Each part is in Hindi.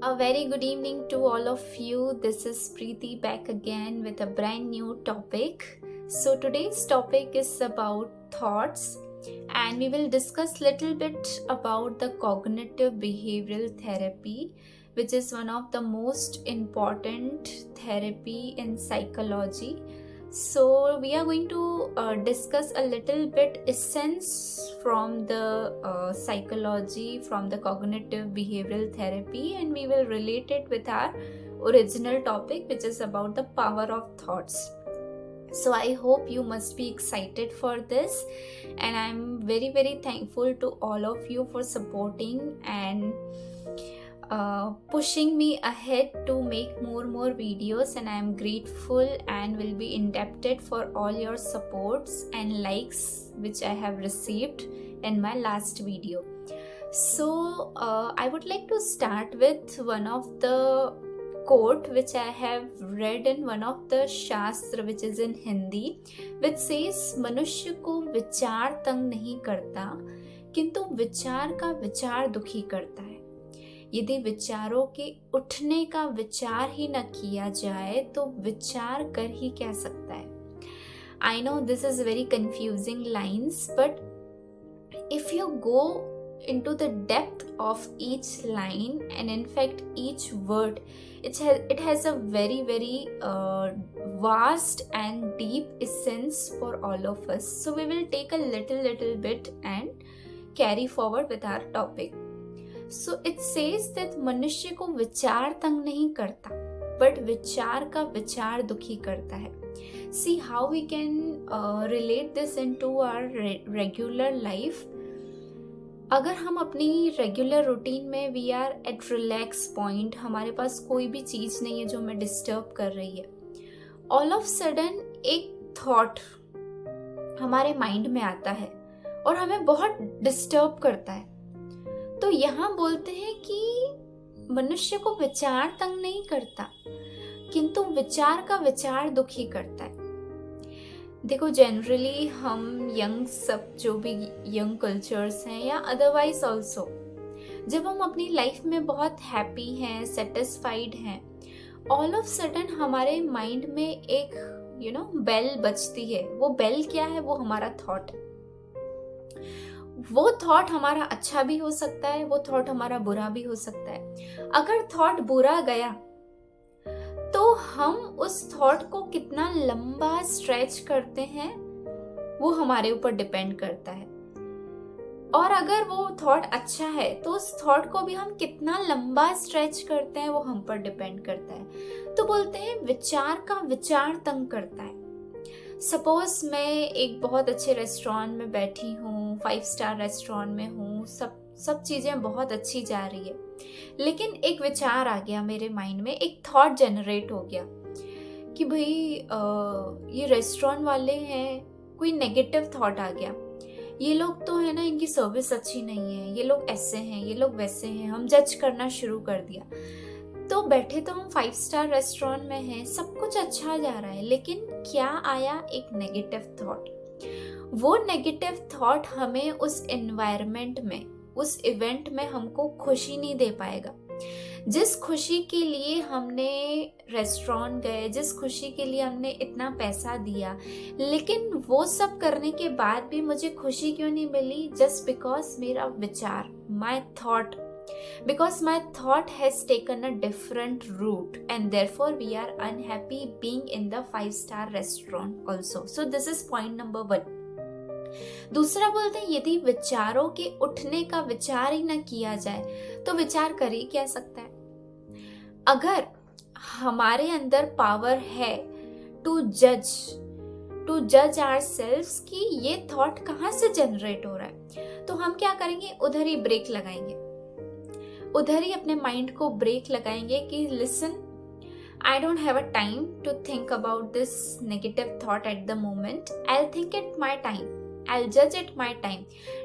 A very good evening to all of you. This is Preeti back again with a brand new topic. So today's topic is about thoughts, and we will discuss little bit about the cognitive behavioral therapy, which is one of the most important therapy in psychology. So we are going to discuss a little bit essence from the psychology, from the cognitive behavioral therapy, and we will relate it with our original topic, which is about the power of thoughts. So I hope you must be excited for this, and I'm very very thankful to all of you for supporting and pushing me ahead to make more videos, and I am grateful and will be indebted for all your supports and likes which I have received in my last video. So I would like to start with one of the quote which I have read in one of the शास्त्र which is in Hindi, which says मनुष्य को विचार तंग नहीं करता किंतु विचार का विचार दुखी करता है। यदि विचारों के उठने का विचार ही न किया जाए तो विचार कर ही क्या सकता है। I know this is very confusing lines, but if you go into the depth of each line and in fact each word, it has a very vast and deep essence for all of us. So we will take a little bit and carry forward with our topic. So it says that मनुष्य को विचार तंग नहीं करता, but विचार का विचार दुखी करता है. See how we can relate this into our regular life. अगर हम अपनी रेगुलर रूटीन में we are at relax point, हमारे पास कोई भी चीज़ नहीं है जो हमें डिस्टर्ब कर रही है, ऑल ऑफ सडन एक थॉट हमारे माइंड में आता है और हमें बहुत डिस्टर्ब करता है, तो यहाँ बोलते हैं कि मनुष्य को विचार तंग नहीं करता किंतु विचार का विचार दुखी करता है. देखो, जनरली हम यंग, सब जो भी यंग कल्चर्स हैं या अदरवाइज ऑल्सो, जब हम अपनी लाइफ में बहुत हैप्पी हैं, सेटिस्फाइड हैं, ऑल ऑफ सडन हमारे माइंड में एक बेल बजती है. वो बेल क्या है? वो हमारा थॉट. वो थॉट हमारा अच्छा भी हो सकता है, वो थॉट हमारा बुरा भी हो सकता है. अगर थॉट बुरा गया तो हम उस थॉट को कितना लंबा स्ट्रेच करते हैं वो हमारे ऊपर डिपेंड करता है. और अगर वो थॉट अच्छा है तो उस थॉट को भी हम कितना लंबा स्ट्रेच करते हैं वो हम पर डिपेंड करता है. तो बोलते हैं विचार का विचार तंग करता है. सपोज मैं एक बहुत अच्छे रेस्टोरेंट में बैठी हूँ, 5 स्टार रेस्टोरेंट में हूँ, सब चीज़ें बहुत अच्छी जा रही है, लेकिन एक विचार आ गया मेरे माइंड में, एक थॉट जनरेट हो गया कि भाई ये रेस्टोरेंट वाले हैं, कोई नेगेटिव थॉट आ गया, ये लोग तो है ना, इनकी सर्विस अच्छी नहीं है, ये लोग ऐसे हैं, ये लोग वैसे हैं, हम जज करना शुरू कर दिया. तो बैठे तो हम 5 स्टार रेस्टोरेंट में हैं, सब कुछ अच्छा जा रहा है, लेकिन क्या आया? एक नेगेटिव थॉट. वो नेगेटिव थॉट हमें उस एनवायरनमेंट में, उस इवेंट में हमको खुशी नहीं दे पाएगा. जिस खुशी के लिए हमने रेस्टोरेंट गए, जिस खुशी के लिए हमने इतना पैसा दिया, लेकिन वो सब करने के बाद भी मुझे खुशी क्यों नहीं मिली? जस्ट बिकॉज मेरा विचार, my thought, because my thought has taken a different route and therefore we are unhappy being in the 5-star restaurant also. So this is point number 1. दूसरा बोलते हैं यदि विचारों के उठने का विचार ही ना किया जाए तो विचार कर ही क्या सकता है. अगर हमारे अंदर पावर है टू जज आवरसेल्व्स कि ये थॉट कहाँ से जनरेट हो रहा है, तो हम क्या करेंगे? उधर ही ब्रेक लगाएंगे, उधर ही अपने माइंड को ब्रेक लगाएंगे कि listen, I don't have a time to think about this negative thought at the moment. I'll think it my time. I'll judge it my time.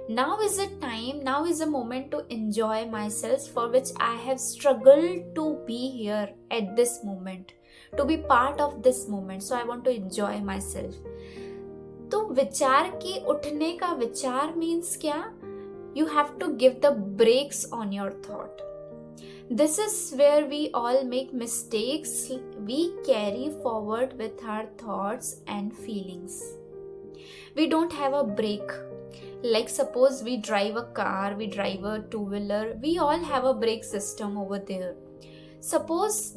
Now is a time, now is a moment to enjoy myself, for which I have struggled to be here at this moment, to be part of this moment. So I want to enjoy myself. तो विचार के उठने का विचार means क्या? You have to give the brakes on your thought. This is where we all make mistakes we carry forward with our thoughts and feelings. We don't have a brake. Like suppose we drive a car, we drive a two-wheeler, we all have a brake system over there. Suppose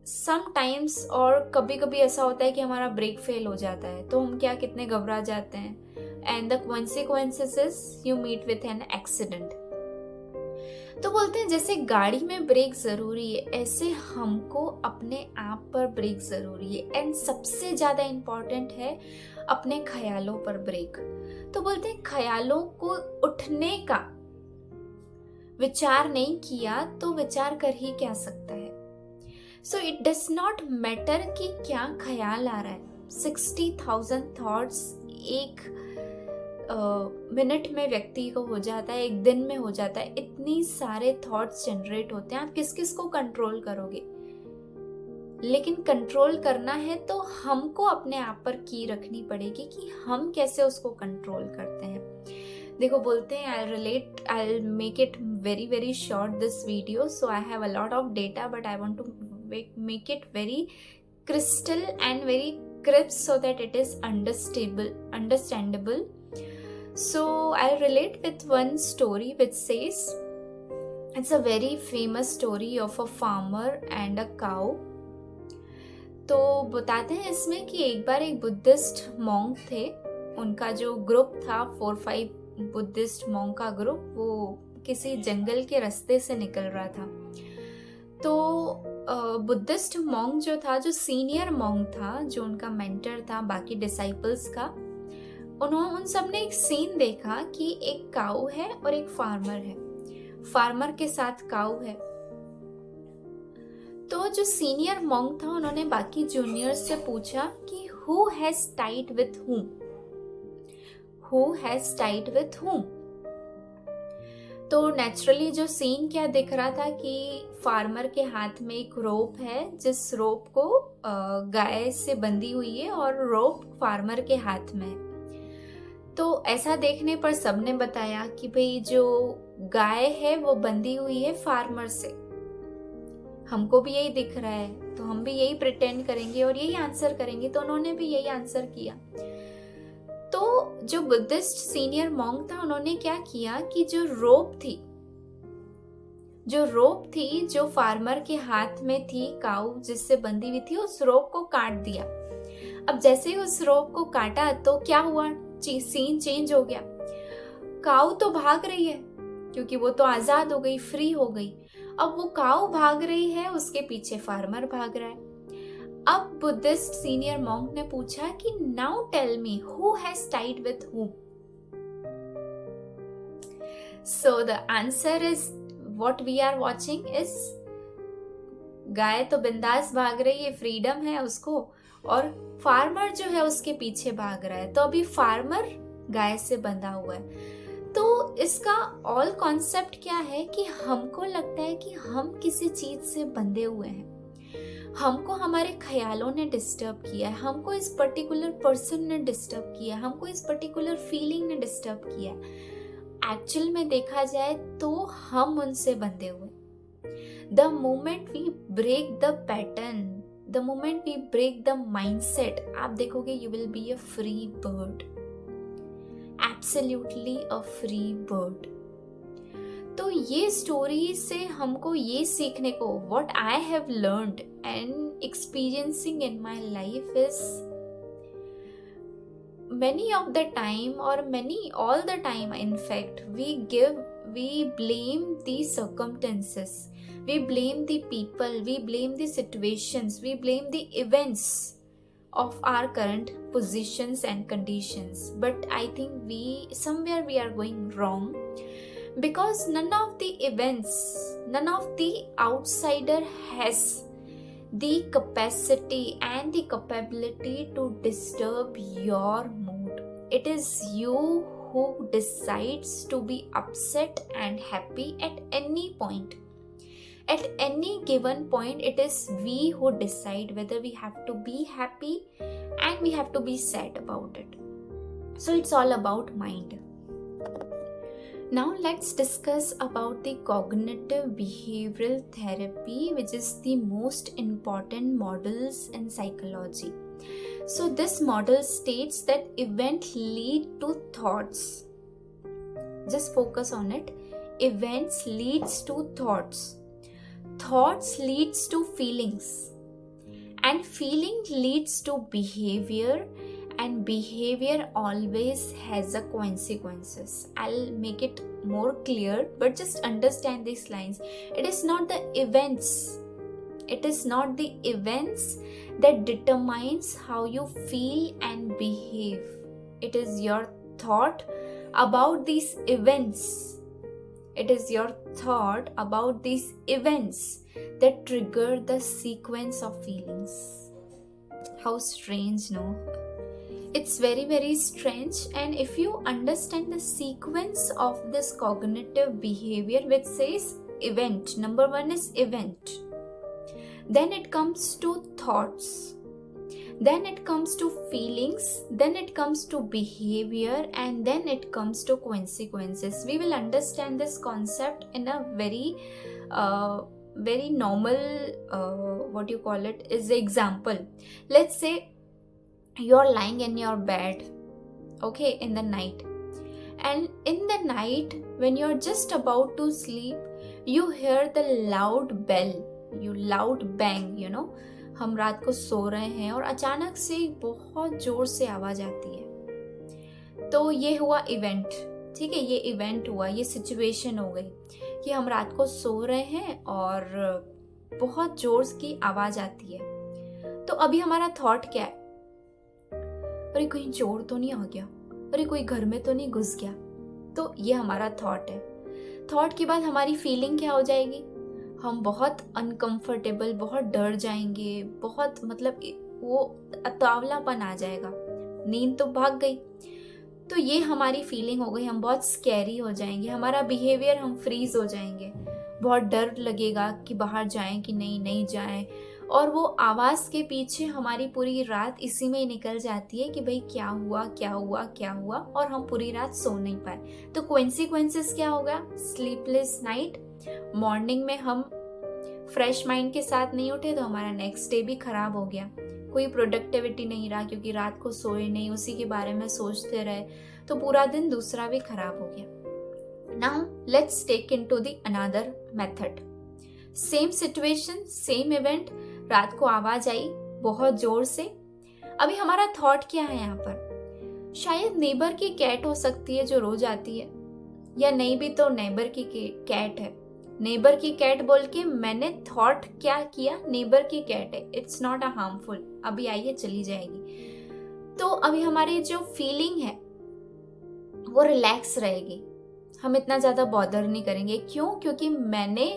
sometimes और कभी कभी ऐसा होता है कि हमारा ब्रेक फेल हो जाता है, तो हम क्या कितने घबरा जाते हैं, and the consequences is you meet with an accident. तो बोलते हैं जैसे गाड़ी में ब्रेक जरूरी है, ऐसे हमको अपने आप पर ब्रेक जरूरी है, एंड सबसे ज्यादा इम्पोर्टेंट है अपने ख्यालों पर ब्रेक. तो बोलते हैं ख्यालों को उठने का विचार नहीं किया तो विचार कर ही क्या सकता है. So it does not matter कि क्या ख्याल आ रहा है. 60,000 थॉट्स एक मिनट में व्यक्ति को हो जाता है, एक दिन में हो जाता है. इतनी सारे थॉट्स जनरेट होते हैं, आप किस किस को कंट्रोल करोगे. लेकिन कंट्रोल करना है तो हमको अपने आप पर की रखनी पड़ेगी कि हम कैसे उसको कंट्रोल करते हैं. देखो बोलते हैं I'll make it very very short this video, so I have a lot of data but I want to make it very crystal and very crisp so that it is understandable. So I'll relate with one story which says, it's a very famous story of a farmer and a cow. तो बताते हैं इसमें कि एक बार एक बुद्धिस्ट मॉन्क थे, उनका जो ग्रुप था 4-5 बुद्धिस्ट मॉन्क का ग्रुप, वो किसी जंगल के रास्ते से निकल रहा था. तो बुद्धिस्ट मॉन्क जो था, जो सीनियर मॉन्क था, जो उनका मेंटर था बाकी डिसाइपल्स का, उन सब ने एक सीन देखा कि एक काऊ है और एक फार्मर है. फार्मर के साथ काऊ है. तो जो सीनियर मॉन्क था उन्होंने बाकी जूनियर्स से पूछा कि who has tied with whom, who has tied with whom. तो नेचुरली जो सीन क्या दिख रहा था कि फार्मर के हाथ में एक रोप है, जिस रोप को गाय से बंधी हुई है और रोप फार्मर के हाथ में है. तो ऐसा देखने पर सबने बताया कि भाई जो गाय है वो बंधी हुई है फार्मर से, हमको भी यही दिख रहा है तो हम भी यही प्रिटेंड करेंगे और यही आंसर करेंगे. तो उन्होंने भी यही आंसर किया. तो जो बुद्धिस्ट सीनियर मॉन्क था उन्होंने क्या किया कि जो रोप थी जो फार्मर के हाथ में थी, काऊ जिससे बंधी हुई थी, उस रोप को काट दिया. अब जैसे ही उस रोप को काटा तो क्या हुआ, सीन चेंज हो गया. काऊ तो भाग रही है क्योंकि वो तो आजाद हो गई, फ्री हो गई. अब वो काऊ भाग रही है, उसके पीछे फार्मर भाग रहा है. अब बुद्धिस्ट सीनियर मॉन्क ने पूछा कि now tell me who has tied with whom. So the answer is what we are watching is, गाय तो बिंदास भाग रही है, फ्रीडम है उसको, और फार्मर जो है उसके पीछे भाग रहा है. तो अभी फार्मर गाय से बंधा हुआ है. तो इसका ऑल कॉन्सेप्ट क्या है कि हमको लगता है कि हम किसी चीज से बंधे हुए हैं, हमको हमारे ख्यालों ने डिस्टर्ब किया है, हमको इस पर्टिकुलर पर्सन ने डिस्टर्ब किया है, हमको इस पर्टिकुलर फीलिंग ने डिस्टर्ब किया है. एक्चुअल में देखा जाए तो हम उनसे बंधे हुए. The moment we break the pattern, the moment we break the mindset, आप देखोगे you will be a free bird, absolutely a free bird. तो ये स्टोरी से हमको ये सीखने को, what I have learned and experiencing in my life is, many of the time or all the time in fact we blame the circumstances, we blame the people, we blame the situations, we blame the events of our current positions and conditions. But I think somewhere we are going wrong, because none of the events, none of the outsider has the capacity and the capability to disturb your mood. It is you who decides to be upset and happy at any point. At any given point, it is we who decide whether we have to be happy and we have to be sad about it. So it's all about mind. Now let's discuss about the cognitive behavioral therapy, which is the most important models in psychology. So this model states that events lead to thoughts. Just focus on it. Events leads to thoughts. Thoughts leads to feelings. And feeling leads to behavior. And behavior always has a consequences. I'll make it more clear, but just understand these lines. It is not the events. It is not the events that determines how you feel and behave. It is your thought about these events. It is your thought about these events that trigger the sequence of feelings. How strange, no? It's very, very strange. And if you understand the sequence of this cognitive behavior, which says event, number one is event, then it comes to thoughts, then it comes to feelings, then it comes to behavior, and then it comes to consequences. We will understand this concept in a very normal, what you call it, is the example. Let's say you're lying in your bed, okay, in the night, and in the night when you're just about to sleep, you hear the loud bell, loud bang, हम रात को सो रहे हैं और अचानक से बहुत जोर से आवाज आती है। तो ये हुआ इवेंट, ठीक है, ये इवेंट हुआ, ये सिचुएशन हो गई कि हम रात को सो रहे हैं और बहुत जोर की आवाज आती है। तो अभी हमारा थॉट क्या है? अरे कहीं चोर तो नहीं आ गया, अरे कोई घर में तो नहीं घुस गया। तो ये हमारा थॉट है। थॉट के बाद हमारी फीलिंग क्या हो जाएगी? हम बहुत अनकंफर्टेबल, बहुत डर जाएंगे, बहुत मतलब वो अतावलापन आ जाएगा, नींद तो भाग गई। तो ये हमारी फीलिंग हो गई, हम बहुत स्कैरी हो जाएंगे, हमारा बिहेवियर, हम फ्रीज हो जाएंगे, बहुत डर लगेगा कि बाहर जाएं कि नहीं जाएं। और वो आवाज के पीछे हमारी पूरी रात इसी में ही निकल जाती है कि भाई क्या हुआ, और हम पूरी रात सो नहीं पाए। तो कॉन्सिक्वेंसेस क्या होगा? Sleepless night. मॉर्निंग में हम फ्रेश माइंड के साथ नहीं उठे तो हमारा नेक्स्ट डे भी खराब हो गया, कोई प्रोडक्टिविटी नहीं रहा क्योंकि रात को सोए नहीं, उसी के बारे में सोचते रहे, तो पूरा दिन दूसरा भी खराब हो गया। Now let's take into the another method. Same situation, same event, रात को आवाज आई बहुत जोर से। अभी हमारा थॉट क्या है यहाँ पर? शायद नेबर की कैट हो सकती है जो रोज आती है, या नहीं भी तो नेबर की कैट है। नेबर की कैट बोल के मैंने थॉट क्या किया? नेबर की कैट है, इट्स नॉट अ हार्मफुल, अभी आइए चली जाएगी। तो अभी हमारी जो फीलिंग है वो रिलैक्स रहेगी, हम इतना ज्यादा बॉदर नहीं करेंगे। क्यों? क्योंकि मैंने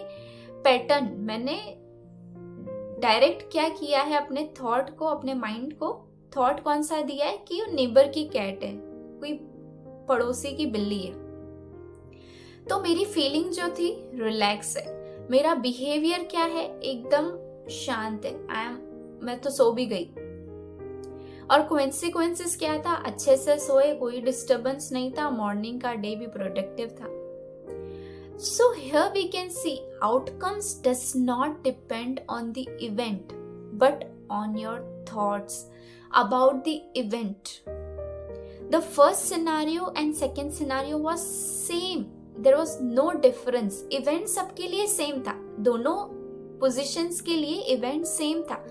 डायरेक्ट क्या किया है अपने थॉट को, अपने माइंड को। थॉट कौन सा दिया है कि नेबर की कैट है, कोई पड़ोसी की बिल्ली है। तो मेरी फीलिंग जो थी रिलैक्स है, मेरा बिहेवियर क्या है? एकदम शांत है, मैं तो सो भी गई। और कॉन्सिक्वेंसेस क्या था? अच्छे से सोए, कोई डिस्टर्बेंस नहीं था, मॉर्निंग का डे भी प्रोडक्टिव था। So here we can see outcomes does not depend on the event but on your thoughts about the event. The first scenario and second scenario was same. There was no difference. Event सबके लिए same था, दोनों positions के लिए event same था।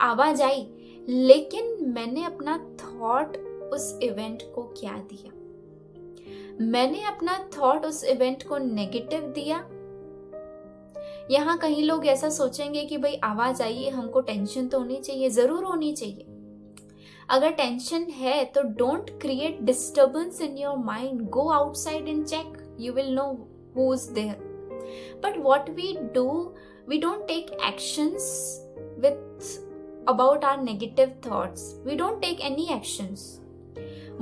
आवाज आई, लेकिन मैंने अपना thought उस event को क्या दिया? मैंने अपना थॉट उस इवेंट को नेगेटिव दिया। यहाँ कहीं लोग ऐसा सोचेंगे कि भाई आवाज आई है, हमको टेंशन तो होनी चाहिए, जरूर होनी चाहिए। अगर टेंशन है तो don't create disturbance in your mind, go outside and check, you will know who is there. But what we do, we don't take actions with about our negative thoughts, we don't take any actions.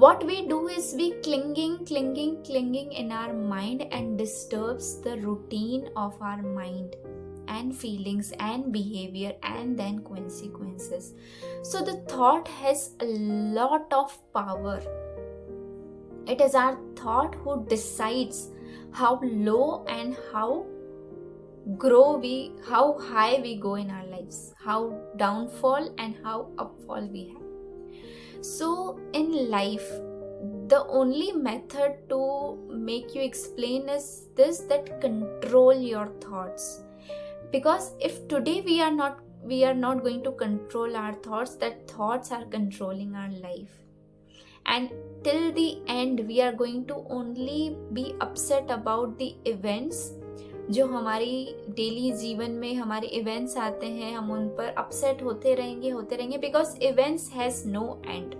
What we do is we clinging in our mind and disturbs the routine of our mind and feelings and behavior and then consequences. So the thought has a lot of power. It is our thought who decides how low and how high we go in our lives, how downfall and how upfall we have. So in life, the only method to make you explain is this, that control your thoughts. Because if today we are not going to control our thoughts, that thoughts are controlling our life, and till the end we are going to only be upset about the events जो हमारी डेली जीवन में हमारे इवेंट्स आते हैं, हम उन पर अपसेट होते रहेंगे, because events has no end,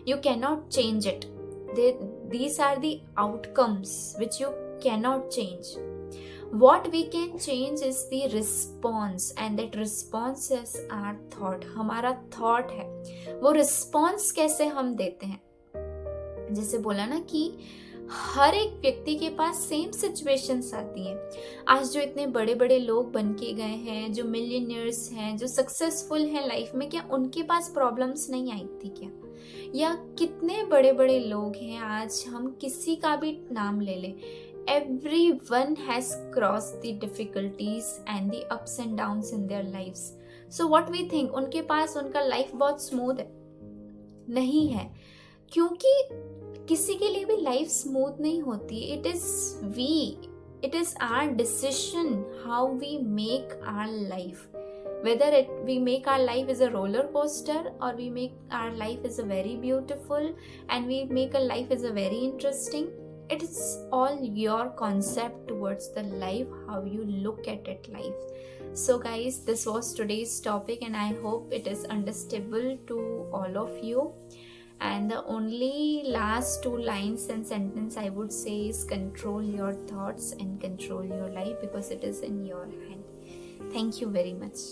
you cannot change it. These are the outcomes which you cannot change. What we can change is the response, and that response is our thought. हमारा thought है, वो response कैसे हम देते हैं. जैसे बोला ना कि हर एक व्यक्ति के पास सेम सिचुएशंस आती हैं. आज जो इतने बड़े बड़े लोग बन के गए हैं, जो मिलियनियर्स हैं, जो सक्सेसफुल हैं लाइफ में, क्या उनके पास प्रॉब्लम्स नहीं आई थी क्या? या कितने बड़े बड़े लोग हैं, आज हम किसी का भी नाम ले लें, everyone has crossed the difficulties and the ups and downs in their lives. So what we think, उनके पास उनका लाइफ बहुत स्मूथ है? नहीं है, क्योंकि किसी के लिए भी लाइफ स्मूथ नहीं होती. It is our decision how we make our life. Whether we make our life as a roller coaster, or we make our life as a very beautiful, and we make a life as a very interesting. It is all your concept towards the life, how you look at it life. So guys, this was today's topic, and I hope it is understandable to all of you. And the only last 2 lines and sentence I would say is control your thoughts and control your life, because it is in your hand. Thank you very much.